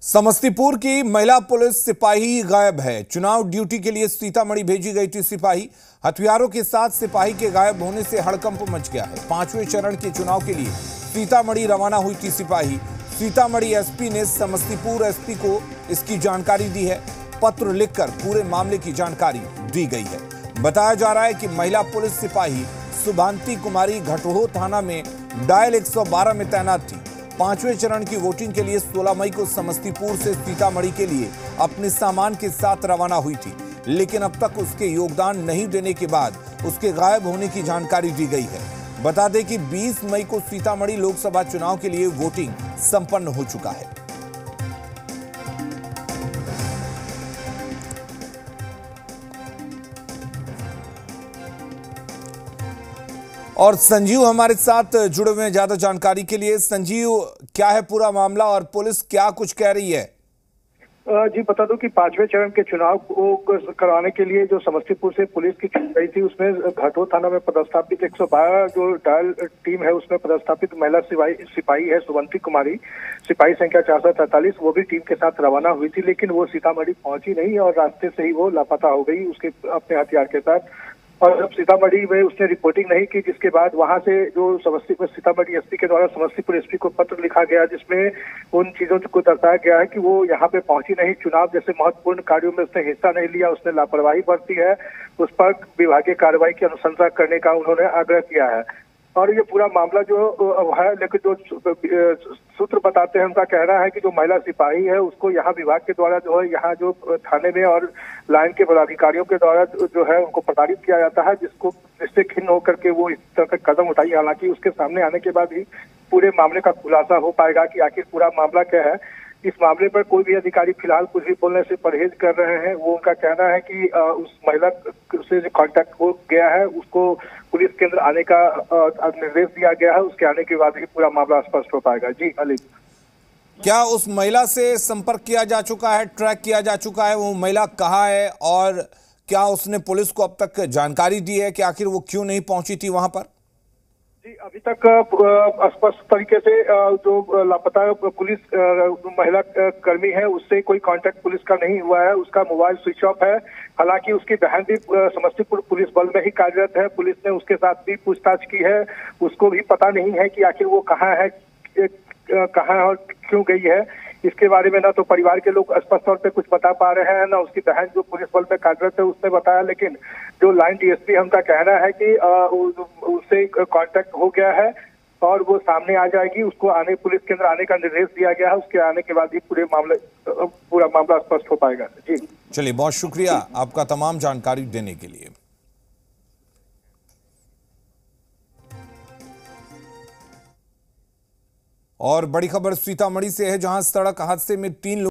समस्तीपुर की महिला पुलिस सिपाही गायब है। चुनाव ड्यूटी के लिए सीतामढ़ी भेजी गई थी सिपाही। हथियारों के साथ सिपाही के गायब होने से हड़कंप मच गया है। 5वें चरण के चुनाव के लिए सीतामढ़ी रवाना हुई थी सिपाही। सीतामढ़ी एसपी ने समस्तीपुर एसपी को इसकी जानकारी दी है। पत्र लिखकर पूरे मामले की जानकारी दी गई है। बताया जा रहा है कि महिला पुलिस सिपाही शुभांती कुमारी घटोह थाना में डायल 112 में तैनात थी। 5वें चरण की वोटिंग के लिए 16 मई को समस्तीपुर से सीतामढ़ी के लिए अपने सामान के साथ रवाना हुई थी, लेकिन अब तक उसके योगदान नहीं देने के बाद उसके गायब होने की जानकारी दी गई है। बता दें कि 20 मई को सीतामढ़ी लोकसभा चुनाव के लिए वोटिंग संपन्न हो चुका है। और संजीव हमारे साथ जुड़े हुए हैं ज्यादा जानकारी के लिए। संजीव, क्या है पूरा मामला और पुलिस क्या कुछ कह रही है? जी बता दूं कि 5वें चरण के चुनाव को कराने के लिए जो समस्तीपुर से पुलिस की टीम गई थी, उसमें घटोह थाना में पदस्थापित 112 जो डायल टीम है उसमें पदस्थापित महिला सिपाही है शुभांती कुमारी, सिपाही संख्या 443, वो भी टीम के साथ रवाना हुई थी, लेकिन वो सीतामढ़ी पहुंची नहीं और रास्ते से ही वो लापता हो गई उसके अपने हथियार के साथ। और जब सीतामढ़ी में उसने रिपोर्टिंग नहीं की, जिसके बाद वहां से जो समस्तीपुर सीतामढ़ी एसपी के द्वारा समस्तीपुर एसपी को पत्र लिखा गया, जिसमें उन चीजों को दर्शाया गया है कि वो यहाँ पे पहुंची नहीं, चुनाव जैसे महत्वपूर्ण कार्यों में उसने हिस्सा नहीं लिया, उसने लापरवाही बरती है, उस पर विभागीय कार्रवाई की अनुशंसा करने का उन्होंने आग्रह किया है। और ये पूरा मामला जो है, लेकिन जो सूत्र बताते हैं उनका कहना है कि जो महिला सिपाही है उसको यहाँ विभाग के द्वारा जो है यहाँ जो थाने में और लाइन के पदाधिकारियों के द्वारा जो है उनको प्रताड़ित किया जाता है, जिससे खिन्न होकर के वो इस तरह का कदम उठाई। हालांकि उसके सामने आने के बाद ही पूरे मामले का खुलासा हो पाएगा कि आखिर पूरा मामला क्या है। इस मामले पर कोई भी अधिकारी फिलहाल कुछ भी बोलने से परहेज कर रहे हैं। वो उनका कहना है कि उस महिला से जो कांटेक्ट हो गया है उसको पुलिस केंद्र आने का निर्देश दिया गया है, उसके आने के बाद ही पूरा मामला स्पष्ट हो पाएगा। जी अली, क्या उस महिला से संपर्क किया जा चुका है, ट्रैक किया जा चुका है? वो महिला कहाँ है और क्या उसने पुलिस को अब तक जानकारी दी है कि आखिर वो क्यों नहीं पहुंची थी वहां पर? जी अभी तक स्पष्ट तरीके से जो लापता पुलिस महिला कर्मी है उससे कोई कांटेक्ट पुलिस का नहीं हुआ है। उसका मोबाइल स्विच ऑफ है। हालांकि उसकी बहन भी समस्तीपुर पुलिस बल में ही कार्यरत है। पुलिस ने उसके साथ भी पूछताछ की है। उसको भी पता नहीं है कि आखिर वो कहाँ है और क्यों गई है। इसके बारे में ना तो परिवार के लोग स्पष्ट तौर पे कुछ बता पा रहे हैं, ना उसकी बहन जो पुलिस बल में कार्यरत है उसने बताया। लेकिन जो लाइन डीएसपी है उनका कहना है कि उससे कांटेक्ट हो गया है और वो सामने आ जाएगी। उसको पुलिस केंद्र आने का निर्देश दिया गया है। उसके आने के बाद ही पूरा मामला स्पष्ट हो पाएगा। जी चलिए, बहुत शुक्रिया आपका तमाम जानकारी देने के लिए। और बड़ी खबर सीतामढ़ी से है, जहां सड़क हादसे में 3 लोग